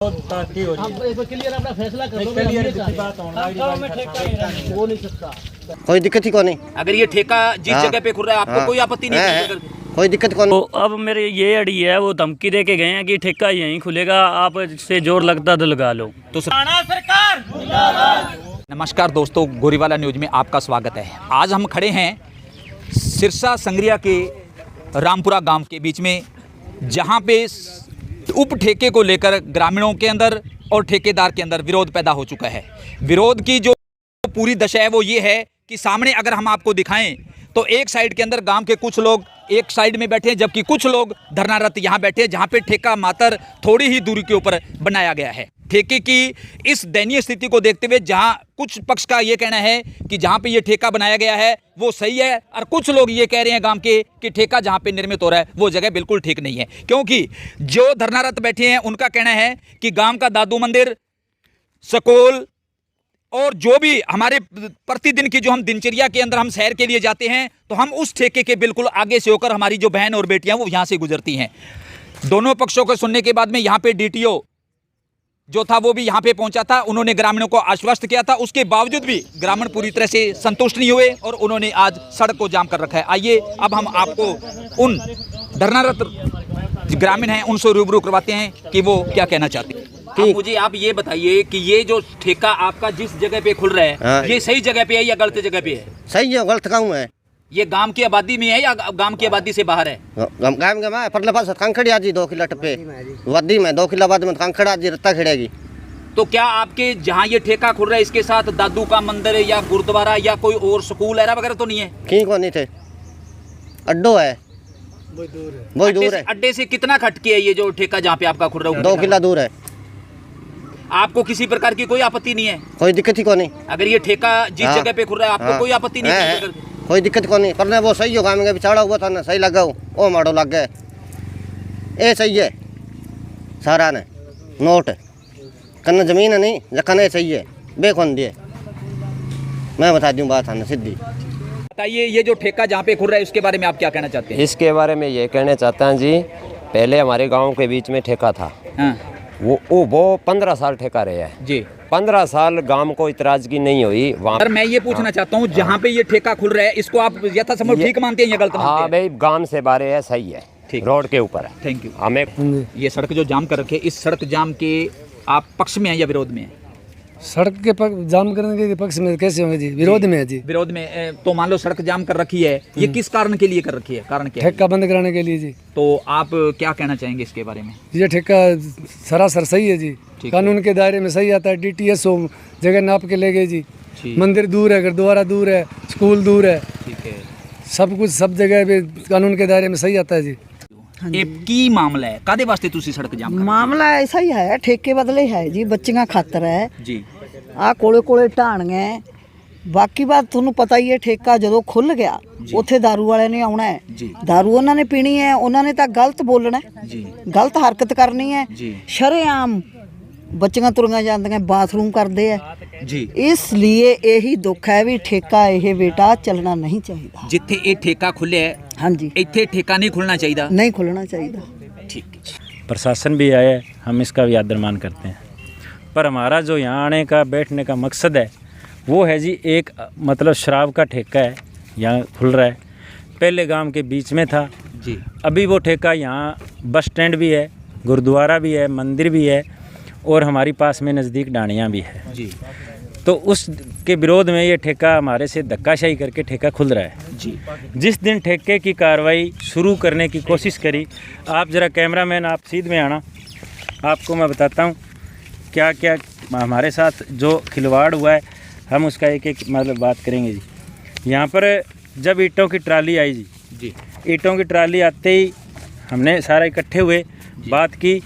Clear अपना फैसला कर लो। वो नहीं सकता, कोई दिक्कत ही नहीं। अगर ये ठेका जिस जगह पे खुल रहा है आपको कोई आपत्ति नहीं है? कोई दिक्कत कौन। तो अब मेरे ये अड़ी है, वो धमकी दे के गए हैं कि ठेका यहीं खुलेगा, आप से जोर लगता तो लगा लो। तो सरकार। नमस्कार दोस्तों, गोरीवाला न्यूज में आपका स्वागत है। आज हम खड़े हैं सिरसा संगरिया के रामपुरा गांव के बीच में, जहां पे उप ठेके को लेकर ग्रामीणों के अंदर और ठेकेदार के अंदर विरोध पैदा हो चुका है। विरोध की जो पूरी दशा है वो ये है कि सामने अगर हम आपको दिखाएं तो एक साइड के अंदर गांव के कुछ लोग एक साइड में बैठे हैं, जबकि कुछ लोग धरनारत यहाँ बैठे हैं, जहाँ पे ठेका मात्र थोड़ी ही दूरी के ऊपर बनाया गया है। ठेके की इस दयनीय स्थिति को देखते हुए जहाँ कुछ पक्ष का ये कहना है कि जहाँ पे ये ठेका बनाया गया है वो सही है, और कुछ लोग ये कह रहे हैं गांव के कि ठेका जहाँ पे निर्मित हो रहा है वो जगह बिल्कुल ठीक नहीं है। क्योंकि जो धरनारत बैठे हैं उनका कहना है कि गाँव का दादू मंदिर, स्कूल और जो भी हमारे प्रतिदिन की जो हम दिनचर्या के अंदर हम सैर के लिए जाते हैं तो हम उस ठेके के बिल्कुल आगे से होकर हमारी जो बहन और बेटियां वो यहाँ से गुजरती हैं। दोनों पक्षों को सुनने के बाद में यहाँ पे डीटीओ जो था वो भी यहाँ पे पहुंचा था। उन्होंने ग्रामीणों को आश्वस्त किया था, उसके बावजूद भी ग्रामीण पूरी तरह से संतुष्ट नहीं हुए और उन्होंने आज सड़क को जाम कर रखा है। आइए अब हम आपको उन धरनारत ग्रामीण हैं उनसे रूबरू करवाते हैं कि वो क्या कहना चाहते हैं। मुझे आप ये बताइए कि ये जो ठेका आपका जिस जगह पे खुल रहा है ये सही जगह पे है या गलत जगह पे है? सही है, गलत गाँव है। ये गांव की आबादी में है या गांव की आबादी से बाहर है? गांव के में परले पास कंखड़िया जी 2 किलो टप्पे वदी में 2 किलो बाद में कंखड़ा जी रत्ता खिड़ेगी। तो क्या आपके जहाँ ये ठेका खुल रहा है इसके साथ दादू का मंदिर है या गुरुद्वारा या कोई और स्कूल ऐरा वगैरह तो नहीं है? कहीं को नहीं थे, अड्डो है, बहुत दूर है। अड्डे से कितना खटके है ये जो ठेका जहाँ पे आपका खुल रहा है? 2 किलो दूर है। आपको किसी प्रकार की कोई आपत्ति नहीं है? कोई दिक्कत ही को नहीं। अगर ये ठेका जिस जगह पे खुल रहा है आपको कोई आपत्ति नहीं है? कोई दिक्कत को नहीं, पर वो सही हो गाँव में बिछाड़ा हुआ था ना, सही लगा वो माड़ो लग गए, ये सही है। सारा ने नोट कन्ना जमीन है नहीं जखन ये सही है, बेखन दिए मैं बता दूं बात है सीधी। बताइए ये जो ठेका जहाँ पे खुल रहा है उसके बारे में आप क्या कहना चाहते हैं? इसके बारे में ये कहना चाहता हूँ जी, पहले हमारे गांव के बीच में ठेका था। वो 15 साल ठेका रहा है जी। 15 साल गांव को इतराजगी नहीं हुई वहाँ। सर मैं ये पूछना चाहता हूँ, जहाँ पे ये ठेका खुल रहा है इसको आप यथासंभव ठीक मानते हैं या गलत मानते हैं? हाँ भाई, गांव से बारे है, सही है, ठीक, रोड के ऊपर है। Thank you. हमें ये सड़क जो जाम कर रखे, इस सड़क जाम के आप पक्ष में हैं या विरोध में हैं? सड़क के जाम करने के पक्ष में कैसे होंगे जी? विरोध में है जी। विरोध में? तो मान लो सड़क जाम कर रखी है, ये किस कारण के लिए कर रखी है? कारण क्या है? ठेका बंद कराने के लिए जी। तो आप क्या कहना चाहेंगे इसके बारे में? ये ठेका सरासर सही है जी, कानून के दायरे में सही आता है। DTS जगह नाप के ले गए जी। मंदिर दूर है, गुरुद्वारा दूर है, स्कूल दूर है, ठीक है, सब कुछ सब जगह पे कानून के दायरे में सही आता है जी। की मामला है कादे वास्ते तुसी सड़क जाम कर? मामला ऐसा ही है, ठेके बदले है जी, बच्चियां खातर है जी। आ कोले कोले ढाणियां। बाकी बात ਤੁਹਾਨੂੰ ਪਤਾ ਹੀ ਹੈ, ਠੇਕਾ ਜਦੋਂ ਖੁੱਲ ਗਿਆ ਉੱਥੇ दारू ਵਾਲਿਆਂ ਨੇ ਆਉਣਾ ਹੈ ਜੀ। दारू ਉਹਨਾਂ ਨੇ ਪੀਣੀ ਹੈ, ਉਹਨਾਂ ਨੇ ਤਾਂ ਗਲਤ ਬੋਲਣਾ ਜੀ, ਗਲਤ ਹਰਕਤ ਕਰਨੀ ਹੈ ਜੀ। ਸ਼ਰੇਆਮ ਬੱਚੀਆਂ ਤੁਰੀਆਂ ਜਾਂਦੀਆਂ, ਬਾਥਰੂਮ ਕਰਦੇ ਆ ਜੀ। ਇਸ ਲਈ ਇਹੀ ਦੁੱਖ ਹੈ ਵੀ ਠੇਕਾ ਇਹ ਬੇਟਾ ਚੱਲਣਾ ਨਹੀਂ ਚਾਹੀਦਾ। ਜਿੱਥੇ ਇਹ ਠੇਕਾ ਖੁੱਲਿਆ ਹੈ ਹਾਂਜੀ, ਇੱਥੇ ਠੇਕਾ नहीं खुलना चाहिए, नहीं खुलना चाहिए। ठीक। प्रशासन भी आया है, हम इसका भी आदरमान करते हैं, पर हमारा जो यहाँ आने का बैठने का मकसद है वो है जी, एक मतलब शराब का ठेका है यहाँ खुल रहा है। पहले गांव के बीच में था जी, अभी वो ठेका यहाँ बस स्टैंड भी है, गुरुद्वारा भी है, मंदिर भी है और हमारी पास में नज़दीक डाणियाँ भी है जी। तो उसके विरोध में ये ठेका हमारे से धक्काशाही करके ठेका खुल रहा है जी। जिस दिन ठेके की कार्रवाई शुरू करने की कोशिश करी, आप ज़रा कैमरामैन आप सीध में आना, आपको मैं बताता हूँ क्या क्या हमारे साथ जो खिलवाड़ हुआ है, हम उसका एक एक मतलब बात करेंगे जी। यहाँ पर जब ईंटों की ट्राली आई जी, ईंटों की ट्राली आते ही हमने सारा इकट्ठे हुए, बात की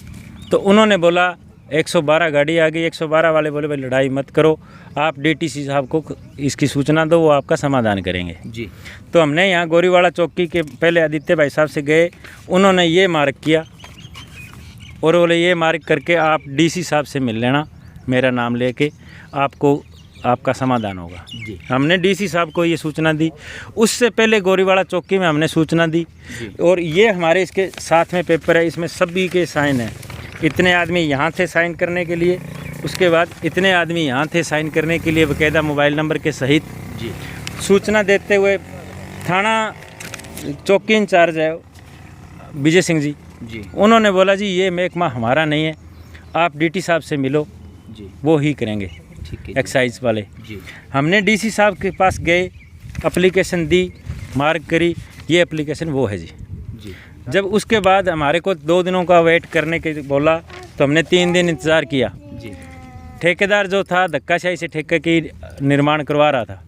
तो उन्होंने बोला 112 गाड़ी आ गई। 112 वाले बोले भाई लड़ाई मत करो, आप DTC साहब को इसकी सूचना दो, वो आपका समाधान करेंगे जी। तो हमने यहाँ गोरीवाला चौकी के पहले आदित्य भाई साहब से गए, उन्होंने ये मार्क किया और बोले ये मार्क करके आप DC साहब से मिल लेना, मेरा नाम लेके आपको आपका समाधान होगा जी। हमने DC साहब को ये सूचना दी, उससे पहले गोरीवाला चौकी में हमने सूचना दी और ये हमारे इसके साथ में पेपर है, इसमें सभी के साइन हैं। इतने आदमी यहाँ थे साइन करने के लिए, उसके बाद इतने आदमी यहाँ थे साइन करने के लिए बाकायदा मोबाइल नंबर के सहित जी। सूचना देते हुए थाना चौकी इंचार्ज है विजय सिंह जी, उन्होंने बोला जी ये महकमा हमारा नहीं है, आप डीटी साहब से मिलो जी, वो ही करेंगे, ठीक है एक्साइज वाले। जी। हमने डीसी साहब के पास गए, एप्लीकेशन दी, मार्क करी, ये एप्लीकेशन वो है जी। जी। जब उसके बाद हमारे को 2 दिनों का वेट करने के बोला तो हमने 3 दिन इंतज़ार किया जी। ठेकेदार जो था धक्काशाही से ठेके की निर्माण करवा रहा था,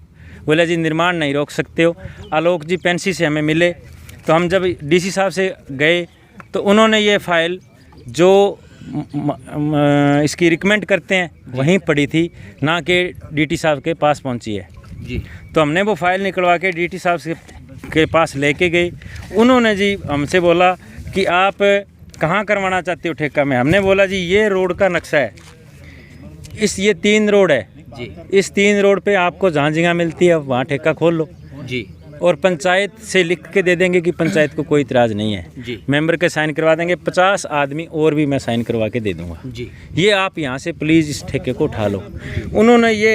बोला जी निर्माण नहीं रोक सकते हो। आलोक जी पेंसी से हमें मिले तो हम जब डीसी साहब से गए तो उन्होंने ये फाइल जो इसकी रिकमेंड करते हैं वहीं पड़ी थी, ना कि डीटी साहब के पास पहुंची है जी। तो हमने वो फाइल निकलवा के डीटी साहब के पास लेके गए। उन्होंने जी हमसे बोला कि आप कहाँ करवाना चाहते हो ठेका में। हमने बोला जी ये रोड का नक्शा है, ये 3 रोड है जी। इस 3 रोड पे आपको जहाँ जगह मिलती है वहाँ ठेका खोल लो जी। और पंचायत से लिख के दे देंगे कि पंचायत को कोई इतराज़ नहीं है जी। मेंबर के साइन करवा देंगे, 50 आदमी और भी मैं साइन करवा के दे दूंगा जी। ये आप यहाँ से प्लीज़ इस ठेके को उठा लो। उन्होंने ये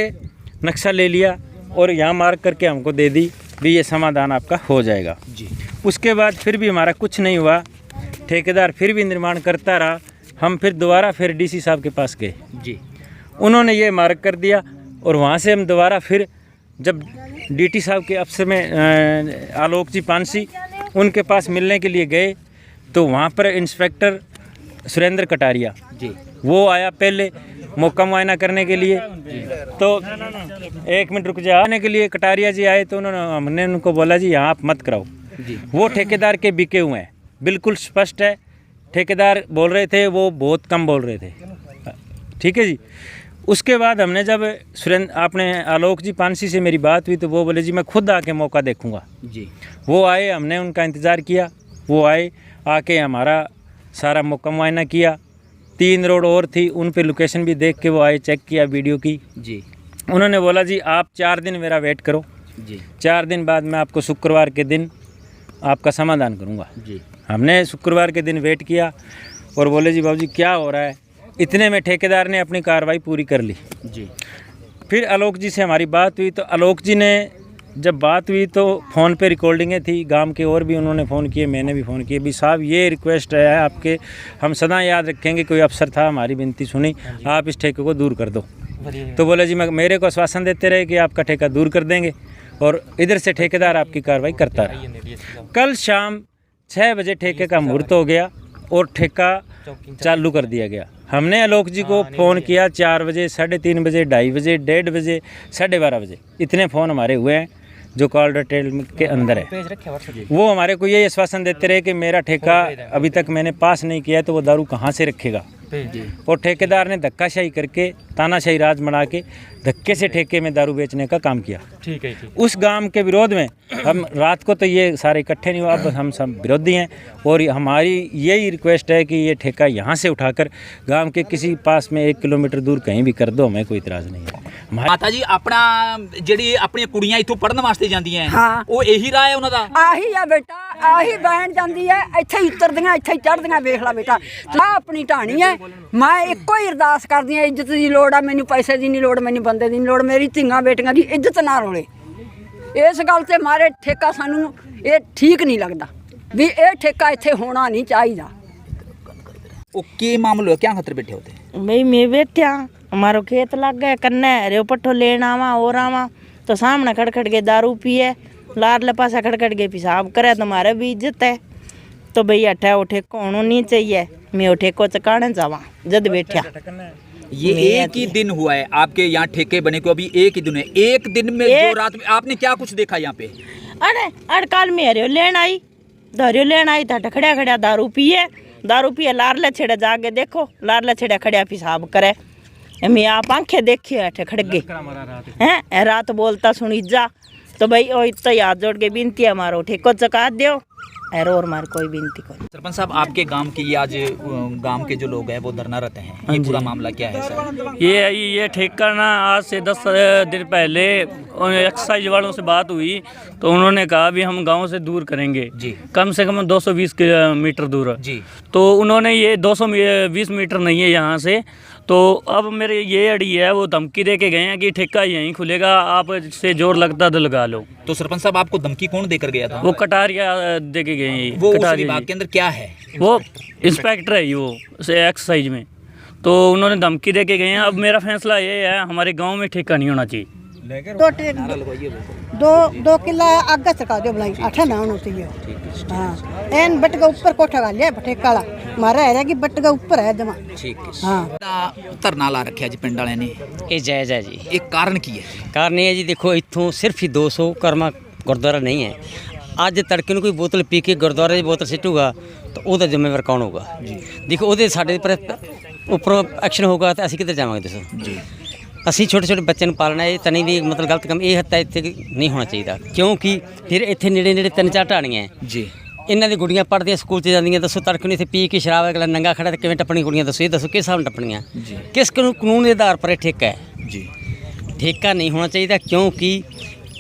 नक्शा ले लिया और यहाँ मार्क करके हमको दे दी भी ये समाधान आपका हो जाएगा जी। उसके बाद फिर भी हमारा कुछ नहीं हुआ, ठेकेदार फिर भी निर्माण करता रहा। हम फिर दोबारा फिर डीसी साहब के पास गए जी। उन्होंने ये मार्क कर दिया और वहाँ से हम दोबारा फिर जब डीटी साहब के अफसर में आलोक जी पानसी उनके पास मिलने के लिए गए तो वहाँ पर इंस्पेक्टर सुरेंद्र कटारिया जी। वो आया पहले मौका मुआयना करने के लिए। तो 1 मिनट रुक जा, आने के लिए कटारिया जी आए तो हमने उनको बोला जी यहाँ आप मत कराओ जी। वो ठेकेदार के बिके हुए हैं, बिल्कुल स्पष्ट है। ठेकेदार बोल रहे थे वो बहुत कम बोल रहे थे, ठीक है जी। उसके बाद हमने जब आपने आलोक जी पानसी से मेरी बात हुई तो वो बोले जी मैं खुद आके मौका देखूंगा जी। वो आए, हमने उनका इंतज़ार किया, वो आए, आके हमारा सारा मौका मुआयना किया। 3 रोड और थी उन पे लोकेशन भी देख के वो आए, चेक किया वीडियो की जी। उन्होंने बोला जी आप 4 दिन मेरा वेट करो जी। 4 दिन बाद मैं आपको शुक्रवार के दिन आपका समाधान करूँगा जी। हमने शुक्रवार के दिन वेट किया और बोले जी बाबूजी क्या हो रहा है। इतने में ठेकेदार ने अपनी कार्रवाई पूरी कर ली जी। फिर आलोक जी से हमारी बात हुई तो आलोक जी ने जब बात हुई तो फ़ोन पे रिकॉर्डिंगें थी, गांव के और भी उन्होंने फ़ोन किए, मैंने भी फ़ोन किए भी साहब ये रिक्वेस्ट है आपके, हम सदा याद रखेंगे, कोई अफसर था हमारी विनती सुनी, आप इस ठेके को दूर कर दो। तो बोले जी मेरे को आश्वासन देते रहे कि आपका ठेका दूर कर देंगे और इधर से ठेकेदार आपकी कार्रवाई करता रहा। कल शाम 6 बजे ठेके का मुहूर्त हो गया और ठेका चालू कर दिया गया। हमने आलोक जी को फ़ोन किया 4 बजे, 3:30 बजे, 2:30 बजे, 1:30 बजे, 12:30 बजे, इतने फ़ोन हमारे हुए हैं जो कॉल डिटेल के अंदर है। वो हमारे को ये आश्वासन देते रहे कि मेरा ठेका अभी तक मैंने पास नहीं किया तो वो दारू कहाँ से रखेगा। और ठेकेदार ने धक्काशाही करके तानाशाही राज बना के धक्के से ठेके में दारू बेचने का काम किया। ठीक है। उस काम के विरोध में हम रात को तो ये सारे इकट्ठे नहीं हुआ, अब हम सब विरोधी हैं और हमारी यही रिक्वेस्ट है कि ये ठेका यहाँ से उठाकर गांव के किसी पास में 1 किलोमीटर दूर कहीं भी कर दो, हमें कोई इतराज़ नहीं है। ਮਾਤਾ ਜੀ ਆਪਣਾ ਜਿਹੜੀ ਆਪਣੀਆਂ ਕੁੜੀਆਂ ਇੱਥੋਂ ਪੜਨ ਵਾਸਤੇ ਜਾਂਦੀਆਂ ਹਾਂ। ਉਹ ਇਹੀ ਰਾਹ ਹੈ ਉਹਨਾਂ ਦਾ। ਆਹੀ ਆ ਬੇਟਾ, ਆਹੀ ਬੈਣ ਜਾਂਦੀ ਐ, ਇੱਥੇ ਹੀ ਉਤਰਦੀਆਂ, ਇੱਥੇ ਹੀ ਚੜ੍ਹਦੀਆਂ। ਵੇਖ ਲੈ ਬੇਟਾ ਆ ਆਪਣੀ ਢਾਣੀ ਐ। ਮੈਂ ਇੱਕੋ ਹੀ ਅਰਦਾਸ ਕਰਦੀ ਆ, ਇੱਜ਼ਤ ਦੀ ਲੋੜ ਆ ਮੈਨੂੰ, ਪੈਸੇ ਦੀ ਨਹੀਂ ਲੋੜ ਮੈਨੂੰ, ਬੰਦੇ ਦੀ ਨਹੀਂ ਲੋੜ, ਮੇਰੀ ਧੀਆਂ ਬੇਟੀਆਂ ਦੀ ਇੱਜ਼ਤ ਨਾ ਰੋਲੇ। ਇਸ ਗੱਲ ਤੇ ਮਾਰੇ ਠੇਕਾ ਸਾਨੂੰ ਇਹ ਠੀਕ ਨਹੀਂ ਲੱਗਦਾ ਵੀ ਇਹ ਠੇਕਾ ਇੱਥੇ ਹੋਣਾ ਨਹੀਂ ਚਾਹੀਦਾ। ਉਹ ਕੀ ਮਾਮਲਾ क्या खातर बैठे होते? भाई मैं बैठा, हमारो खेत लग गए कन्ने, रे पट्ठो लेना आवा और आवा तो सामने खड़खड़ के दारू पिए, लार पासा खड़खड़ के पेशाब करे, तुम्हारे भी इज्जत है तो भाई अठा वो ठेको होना नहीं चाहिए। मैं वो ठेको चकाने जावा जद बैठा। ये एक ही दिन हुआ है आपके यहाँ ठेके बने को, अभी एक ही दिन है। एक दिन में जो रात में आपने क्या कुछ देखा यहाँ पे? अरे अड़काल में हरियो लेन आई, हरियो लेन आई था, खड़िया खड़िया दारू पिए, लारले छेड़े जाके देखो, लारले छेड़े खड़िया पेशाब करे। मैं आप आंखें देखी अठे खड़गे हैं रात बोलता सुनी जा तो भाई ओ इतना याद जोड़ के बिनती है, हमारो ठेको चका दो और हमारी कोई विनती कोई। सरपंच साहब, आपके गांव की आज गांव के जो लोग हैं वो धरना रहते हैं, ये पूरा मामला क्या है सर? ये ठेका ना आज से 10 दिन पहले एक्साइज वालों से बात हुई तो उन्होंने कहा भी हम गांव से दूर करेंगे जी, कम से कम 220 किलोमीटर दूर जी। तो उन्होंने ये 220 मीटर नहीं है यहाँ से, तो अब मेरे ये अड़ी है वो धमकी दे के गए हैं कि ठेका यहीं खुलेगा, आप से जोर लगता तो लगा लो। तो सरपंच साहब, आपको धमकी कौन देकर गया था? वो कटारिया दे के गए हैं। वो उस कटारिया विभाग के अंदर क्या है? वो इंस्पेक्टर है वो एक्साइज में, तो उन्होंने धमकी दे के गए हैं। अब मेरा फैसला ये है, हमारे गांव में ठेका नहीं होना चाहिए। दो किला आगे सरका दो बनाई 8 ना होती है। हाँ एन बट का ऊपर कोठा गा लिया ठेका वाला मारा है कि बट का ऊपर है जमा। ठीक है। हाँ धरना ला रखा जी पिंड वाले ने, ये जायज़ है जी। एक कारण की है? कारण ये है जी, देखो इतों सिर्फ ही 200 कर्मा गुरुद्वारा नहीं है। ਅੱਜ ਤੜਕੇ ਨੂੰ ਕੋਈ ਬੋਤਲ ਪੀ ਕੇ ਗੁਰਦੁਆਰੇ ਦੀ ਬੋਤਲ ਸਿੱਟੂਗਾ ਤਾਂ ਉਹਦਾ ਜ਼ਿੰਮੇਵਾਰ ਕੌਣ ਹੋਊਗਾ ਜੀ? ਦੇਖੋ ਉਹਦੇ ਸਾਡੇ ਪਰ ਉੱਪਰੋਂ ਐਕਸ਼ਨ ਹੋਊਗਾ ਤਾਂ ਅਸੀਂ ਕਿੱਧਰ ਜਾਵਾਂਗੇ ਦੱਸੋ ਜੀ? ਅਸੀਂ ਛੋਟੇ ਛੋਟੇ ਬੱਚਿਆਂ ਨੂੰ ਪਾਲਣਾ, ਇਹ ਤਾਂ ਨਹੀਂ ਵੀ ਮਤਲਬ ਗਲਤ ਕੰਮ ਇਹ ਹੱਤਾ ਇੱਥੇ ਨਹੀਂ ਹੋਣਾ ਚਾਹੀਦਾ, ਕਿਉਂਕਿ ਫਿਰ ਇੱਥੇ ਨੇੜੇ ਨੇੜੇ 3-4 ਢਾਣੀਆਂ ਜੀ। ਇਹਨਾਂ ਦੀ ਗੁੱਡੀਆਂ ਪੜ੍ਹਦੀਆਂ ਸਕੂਲ 'ਚ ਜਾਂਦੀਆਂ, ਦੱਸੋ ਤੜਕੇ ਨੂੰ ਇੱਥੇ ਪੀ ਕੇ ਸ਼ਰਾਬ ਅਗਲਾ ਨੰਗਾ ਖੜਾ ਤੇ ਕਿਵੇਂ ਟੱਪਣੀ ਕੁੜੀਆਂ ਦੱਸੋ? ਇਹ ਦੱਸੋ ਕਿਸ ਹਿਸਾਬ ਨਾਲ ਟੱਪਣੀਆਂ? ਕਿਸ ਕਾਨੂੰਨ ਦੇ ਆਧਾਰ ਪਰ ਇਹ ਠੇਕਾ ਹੈ ਜੀ? ਠੇਕਾ ਨਹੀਂ ਹੋਣਾ ਚਾਹੀਦਾ ਕਿਉਂਕਿ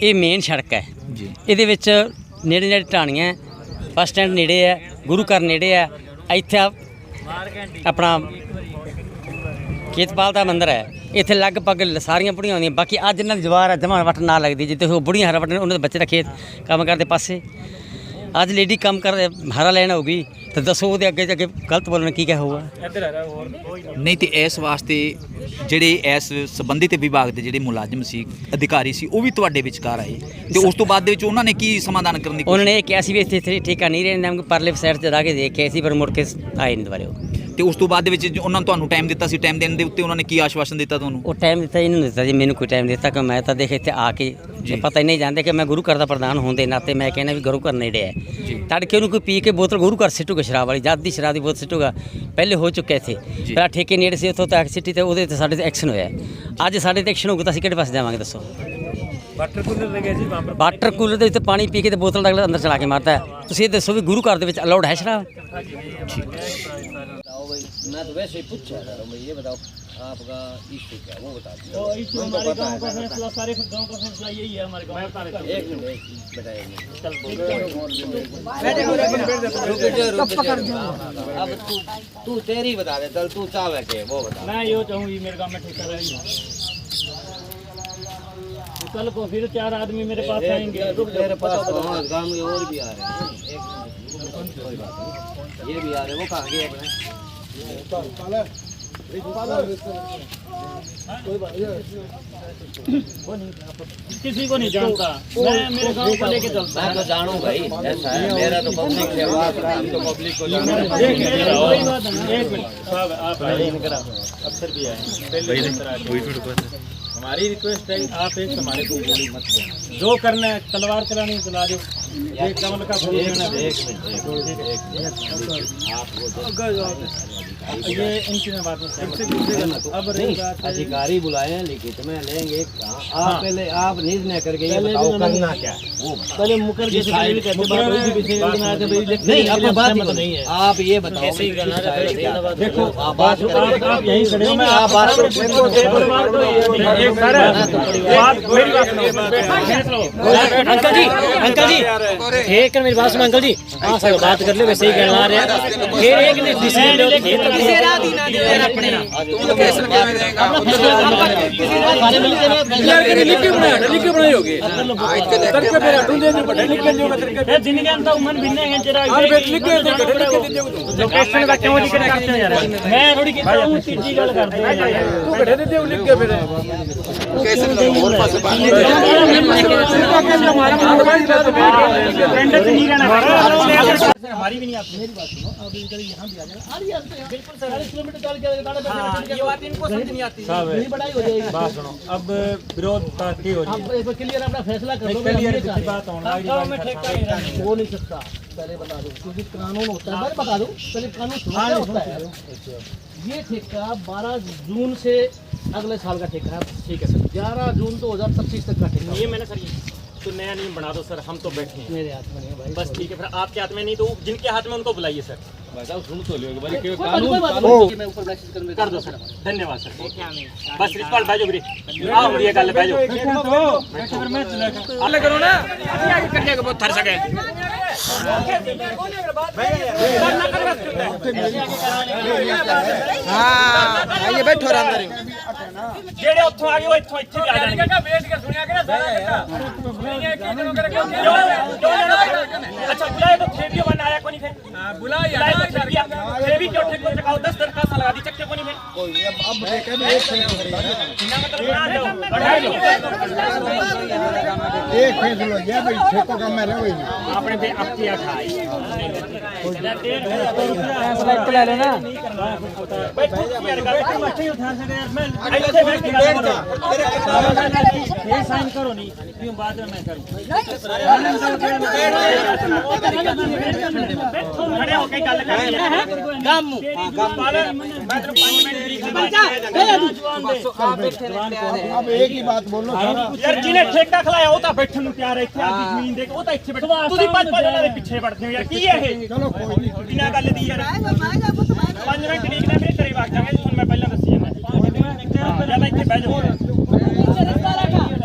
ਇਹ ਮੇਨ ਸੜਕ ਹੈ ਜੀ। ਇਹਦੇ ਵਿੱਚ ਨੇੜੇ ਨੇੜੇ ਢਾਣੀਆਂ, ਬੱਸ ਸਟੈਂਡ ਨੇੜੇ ਹੈ, ਗੁਰੂ ਘਰ ਨੇੜੇ ਹੈ, ਇੱਥੇ ਆਪਣਾ ਖੇਤਪਾਲ ਦਾ ਮੰਦਿਰ ਹੈ, ਇੱਥੇ ਲਗਭਗ ਸਾਰੀਆਂ ਬੁੜੀਆਂ ਆਉਂਦੀਆਂ। ਬਾਕੀ ਅੱਜ ਇਹਨਾਂ ਦੀ ਜਵਾਰ ਹੈ ਜਮਾਂ ਵੱਟ ਨਾ ਲੱਗਦੀ, ਜਿੱਥੇ ਉਹ ਬੁੜੀਆਂ ਹਰਾ ਵੱਟਣ ਉਹਨਾਂ ਦੇ ਬੱਚੇ ਦਾ ਖੇਤ ਕੰਮ ਕਰਦੇ ਪਾਸੇ, ਅੱਜ ਲੇਡੀ ਕੰਮ ਕਰ ਹਰਾ ਲੈਣਾ ਹੋਗੀ ਤਾਂ ਦੱਸੋ ਉਹਦੇ ਅੱਗੇ ਜਾ ਕੇ ਗਲਤ ਬੋਲਣਾ ਕੀ ਕਿਹਾ ਹੋਊਗਾ? ਨਹੀਂ ਤੇ ਇਸ ਵਾਸਤੇ ਜਿਹੜੇ ਇਸ ਸੰਬੰਧਿਤ ਵਿਭਾਗ ਦੇ ਜਿਹੜੇ ਮੁਲਾਜ਼ਮ ਸੀ, ਅਧਿਕਾਰੀ ਸੀ, ਉਹ ਵੀ ਤੁਹਾਡੇ ਵਿਚਕਾਰ ਆਏ ਤੇ ਉਸ ਤੋਂ ਬਾਅਦ ਦੇ ਵਿੱਚ ਉਹਨਾਂ ਨੇ ਕੀ ਸਮਾਧਾਨ ਕਰਨ ਦੀ ਉਹਨਾਂ ਨੇ ਇਹ ਕਿਹਾ ਸੀ ਵੀ ਇੱਥੇ ਠੇਕਾ ਨਹੀਂ ਰਹਿਣਾ, ਪਰਲੇ ਸਾਈਡ 'ਤੇ ਜਾ ਕੇ ਦੇਖਿਆ ਸੀ ਪਰ ਮੁੜ ਕੇ ਆਏ ਨਹੀਂ ਦੁਬਾਰੇ ਉਹ। ਤੇ ਉਸ ਤੋਂ ਬਾਅਦ ਦੇ ਵਿੱਚ ਉਹਨਾਂ ਨੇ ਤੁਹਾਨੂੰ ਟਾਈਮ ਦਿੱਤਾ ਸੀ, ਟਾਈਮ ਦੇਣ ਦੇ ਉੱਤੇ ਉਹਨਾਂ ਨੇ ਕੀ ਆਸ਼ਵਾਸਨ ਦਿੱਤਾ ਤੁਹਾਨੂੰ? ਉਹ ਟਾਈਮ ਦਿੱਤਾ ਇਹਨੂੰ ਦਿੱਤਾ ਜੀ, ਮੈਨੂੰ ਕੋਈ ਟਾਈਮ ਦਿੱਤਾ ਕਿ ਮੈਂ ਤਾਂ ਦੇਖ ਇੱਥੇ ਆ ਕੇ ਪਤਾ ਹੀ ਨਹੀਂ ਜਾਂਦੇ ਕਿ ਮੈਂ ਗੁਰੂ ਘਰ ਦਾ ਪ੍ਰਧਾਨ ਹੋਣ ਦੇ ਨਾਤੇ ਮੈਂ ਕਹਿੰਦਾ ਵੀ ਗੁਰੂ ਘਰ ਨੇੜੇ ਹੈ। ਤੜਕੇ ਉਹਨੂੰ ਕੋਈ ਪੀ ਕੇ ਬੋਤਲ ਗੁਰੂ ਘਰ ਸਿੱਟੂਗਾ ਸ਼ਰਾਬ ਵਾਲੀ, ਜਦ ਦੀ ਸ਼ਰਾਬ ਦੀ ਬੋਤਲ ਸਿੱਟੂਗਾ, ਪਹਿਲੇ ਹੋ ਚੁੱਕਿਆ ਇੱਥੇ ਪਹਿਲਾਂ ਠੇਕੇ ਨੇੜੇ ਸੀ, ਉੱਥੋਂ ਤੱਕ ਸਿੱਟੀ ਤੇ ਉਹਦੇ ਤੇ ਸਾਡੇ ਤੇ ਐਕਸ਼ਨ ਹੋਇਆ। ਅੱਜ ਸਾਡੇ ਤੇ ਐਕਸ਼ਨ ਹੋਊਗਾ ਤਾਂ ਅਸੀਂ ਕਿਹੜੇ ਪਾਸੇ ਜਾਵਾਂਗੇ ਦੱਸੋ? ਵਾਟਰ ਕੂਲਰ ਦੇ ਵਿੱਚ ਪਾਣੀ ਪੀ ਕੇ ਤੇ ਬੋਤਲ ਦਾ ਅਗਲਾ ਅੰਦਰ ਚਲਾ ਕੇ ਮਾਰਦਾ ਹੈ। ਤੁਸੀਂ ਇਹ ਦੱਸੋ ਵੀ ਗੁਰੂ ਘਰ ਦੇ ਵਿੱਚ ਅਲਾਉਡ ਹੈ ਸ਼ਰਾਬ? मैं तो वैसे ही पूछा था, मैं ये बताओ आपका इशू क्या है वो बता दो। तो इशू हमारे गांव का फैसला, सारे गांव का फैसला यही है हमारे गांव का। एक मिनट बताइए। अब तू तेरी बता दे, चल तू चाहे के वो बता। मैं यो चाहूँगी मेरे गांव में ठेका रहेगा, कल को फिर 4 आदमी मेरे पास आएंगे। मेरे पास गांव में और भी आ रहे हैं, कोई बात नहीं, ये भी आ रहे हैं, वो कहाँ गए अपने? किसी को नहीं जानता, मैं मेरे गांव को लेके चलता। मैं तो जानूं भाई, ऐसा है मेरा तो पब्लिक से बात है, हम तो पब्लिक को जानते हैं। कोई बात नहीं, एक मिनट साहब आप आए, अफसर भी आए, हमारी रिक्वेस्ट है आप एक हमारे को गोली मत दो, जो करना है तलवार चलानी चला दो, ये कमल का फूल लेना ये इनकी मैं बात में अब रही बात अधिकारी बुलाए हैं लिखित में लेंगे, आप पहले आप निर्णय करके ये बताओ करना क्या है वो पहले मुकर जैसे नहीं, आपको बात नहीं है, आप ये बताओ। देखो आप यहीं खड़े हो, मैं आप बात अंकल जी एक मेरी बात सुनो अंकल जी, हाँ सर बात कर ले, वैसे ही कहना रहे हैं फिर एक ने डिसीजन मैं थोड़ी तीजी गल हमारी भी नहीं आपकी मेरी बात सुनो, आप यहाँ भी आ जाना, बिल्कुल 40 किलोमीटर चल के ये बात इनको समझ नहीं आती, बड़ी बड़ाई हो जाएगी। बात सुनो, अब विरोध की हो रही है, अब क्लियर अपना फैसला कर लो, क्लियर बात हो नहीं सकता, पहले बता दो क्योंकि कानून होता है, बता दो पहले कानून क्या होता है। ये ठेका 12 जून से अगले साल का ठेका है, ठीक है सर, 11 जून 2025 तक का ठेका, ये मैंने सर तो नया नियम बना दो सर, हम तो बैठे हैं। मेरे हाथ में नहीं भाई। बस ठीक है, फिर आपके हाथ में नहीं तो जिनके हाथ में उनको बुलाइए सर। सुन तो लियो कर दो सर, धन्यवाद सर। बस रिस्पाल बैजो गिरी आओ ये गल बैजो अलग करो ना, अभी आगे करने के बहुत थर सके। हां ये बैठो अंदर जेड़े ਉੱਥੋਂ ਆ ਗਏ ਉਹ ਇੱਥੋਂ ਇੱਥੇ ਵੀ ਆ ਜਾਣਗੇ। ਕਾਕਾ ਵੇਟ ਕੇ ਸੁਣਿਆ ਕਿ ਨਾ ਸਾਰਾ अच्छा बुलाए तो थे भी वन आया कोनी थे। हां बुलाया थे भी क्यों ठेको चकाओ 10 दरखास्त लगा दी चक्के कोनी थे। कोई अब देखे भी एक ना मतलब बना दो बढ़ाई दो एक फैसला गया भाई ठेको का मैं रहो अपने पे अब क्या खाई फैसला एक ले लेना बैठ यार बैठ मत उठा सके यार मैं ऐसे बैठ ये साइन करो नहीं क्यों बाद में मैं करूं खड़े होके गल करनी है गम मैं तो 5 मिनट अब एक ही बात बोलो यार जिन्हें ठेका खलाया वो तो बैठन ਨੂੰ ਤਿਆਰ ਹੈ ਇੱਥੇ ਆਪਦੀ ਜ਼ਮੀਨ ਦੇ ਉਹ ਤਾਂ ਇੱਥੇ ਬੈਠ ਤੁਸੀਂ ਪੰਜ ਉਹਨਾਂ ਦੇ ਪਿੱਛੇ ਵੜਦੇ ਹੋ ਯਾਰ ਕੀ ਹੈ ਇਹ ਚਲੋ ਕੋਈ ਨਹੀਂ ਬਿਨਾਂ ਗੱਲ ਦੀ ਯਾਰ 5 ਮਿੰਟ ਠੀਕ ਨੇ ਮੇਰੇ ਤੇਰੇ ਵਗ ਜਾਵਾਂਗੇ ਤੁਹਾਨੂੰ ਮੈਂ ਪਹਿਲਾਂ ਦੱਸੀ ਜਾਂਦਾ ਜਾਂ ਇੱਥੇ ਬਹਿ ਜਾਓ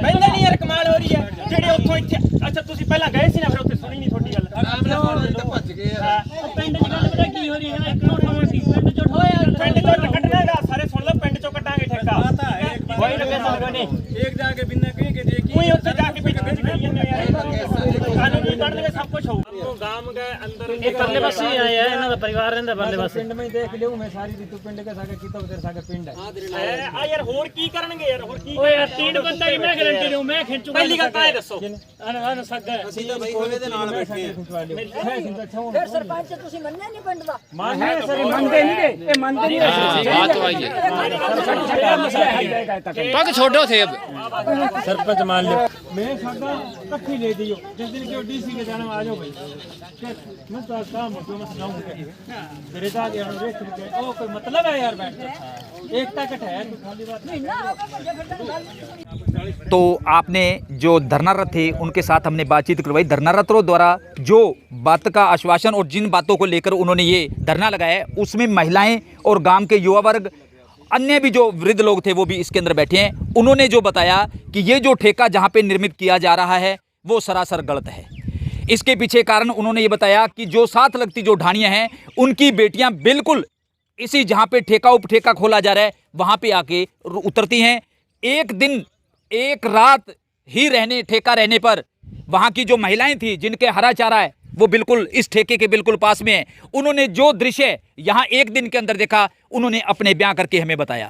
ਬੈਠਾ ਨਹੀਂ ਯਾਰ ਕਮਾਲ ਹੋ ਰਹੀ ਹੈ ਜਿਹੜੇ ਉੱਥੋਂ ਇੱਥੇ ਅੱਛਾ ਤੁਸੀਂ ਪਹਿਲਾਂ ਗਏ ਸੀ ਨਾ ਫਿਰ ਉੱਥੇ ਸੁਣੀ ਨਹੀਂ ਤੁਹਾਡੀ ਗੱਲ ਭੱਜ ਗਏ ਯਾਰ ਪਿੰਡ ਦੀ ਗੱਲ ਪਤਾ ਕੀ ਹੋ ਰਹੀ ਹੈ ਇੱਕ ਮਿੰਟ ਪਿੰਡ ਚੋਂ ਹੋਇਆ ਪਿੰਡ ਚੋਂ ਕੱਢਣਾ ਹੈਗਾ ਸਾਰੇ ਸੁਣ ਲਓ ਪਿੰਡ ਚੋਂ ਕੱਢਾਂਗੇ ਠੇਕਾ ਕੋਈ ਨਾ ਪੈਸਾ ਲਗਾਉਣੇ एक जाके बिना कहीं के देखिए कोई ਉੱਥੇ ਜਾ ਕੇ ਵਿੱਚ ਵਿੱਚ ਕਰੀ ਜਾਂਦੇ ਯਾਰ ਕਾਨੂੰਨੀ ਕੱਢਣਗੇ ਸਭ ਕੁਝ ਹੋਊਗਾ ਗਾਮ ਦੇ ਅੰਦਰ ਇਹ ਕਰਲੇ ਪਾਸੇ ਹੀ ਆਏ ਆ ਇਹਨਾਂ ਦਾ ਪਰਿਵਾਰ ਰਹਿੰਦਾ ਬੰਦੇ ਪਾਸੇ ਪਿੰਡ ਮੈਂ ਦੇਖ ਲਿਓ ਮੈਂ ਸਾਰੀ ਰਿਤੂ ਪਿੰਡ ਕੇ ਸਾਗੇ ਕੀਤਾ ਉਧਰ ਸਾਗੇ ਪਿੰਡ ਹੈ ਆ ਯਾਰ ਹੋਰ ਕੀ ਕਰਨਗੇ ਯਾਰ ਹੋਰ ਕੀ ਓਏ ਯਾਰ 3 ਬੰਦਾ ਹੀ ਮੈਂ ਗਾਰੰਟੀ ਦਊ ਮੈਂ ਖਿੱਚੂ ਪਹਿਲੀ ਗੱਲ ਤਾਂ ਇਹ ਦੱਸੋ ਅਨ ਸੱਗਾ ਅਸੀਂ ਤਾਂ ਬਈ ਉਹਦੇ ਦੇ ਨਾਲ ਬੈਠੇ ਫਿਰ ਸਰਪੰਚ ਤੁਸੀਂ ਮੰਨਿਆ ਨਹੀਂ ਪਿੰਡ ਦਾ ਮੰਨਿਆ ਸਰ ਮੰਨਦੇ ਨਹੀਂ ਇਹ ਮੰਨਦੇ ਨਹੀਂ ਬਾਤ ਹੋਈ ਹੈ ਪੱਗ ਛੋੜੋ ਥੇ सरपंच मान लो मैं सादा इकट्ठी ले दियो जिस दिन के डीसी के जाने आ जाओ भाई मैं तो काम हो मैं सुनाऊंगा तेरे जा के हम देख के ओ कोई मतलब है यार बैठ एकता कट है खाली बात नहीं। तो आपने जो धरनारत थे उनके साथ हमने बातचीत करवाई। धरनारतों द्वारा जो बात का आश्वासन और जिन बातों को लेकर उन्होंने ये धरना लगाया उसमें महिलाएं और गांव के युवा वर्ग अन्य भी जो वृद्ध लोग थे वो भी इसके अंदर बैठे हैं। उन्होंने जो बताया कि ये जो ठेका जहाँ पे निर्मित किया जा रहा है वो सरासर गलत है। इसके पीछे कारण उन्होंने ये बताया कि जो साथ लगती जो ढाणियाँ हैं उनकी बेटियाँ बिल्कुल इसी जहाँ पे ठेका उपठेका खोला जा रहा है वहाँ पे आके उतरती हैं। एक दिन एक रात ही रहने ठेका रहने पर वहाँ की जो महिलाएं थी जिनके हरा चारा है वो बिल्कुल इस ठेके के बिल्कुल पास में है। उन्होंने जो दृश्य यहाँ एक दिन के अंदर देखा उन्होंने अपने बयां करके हमें बताया।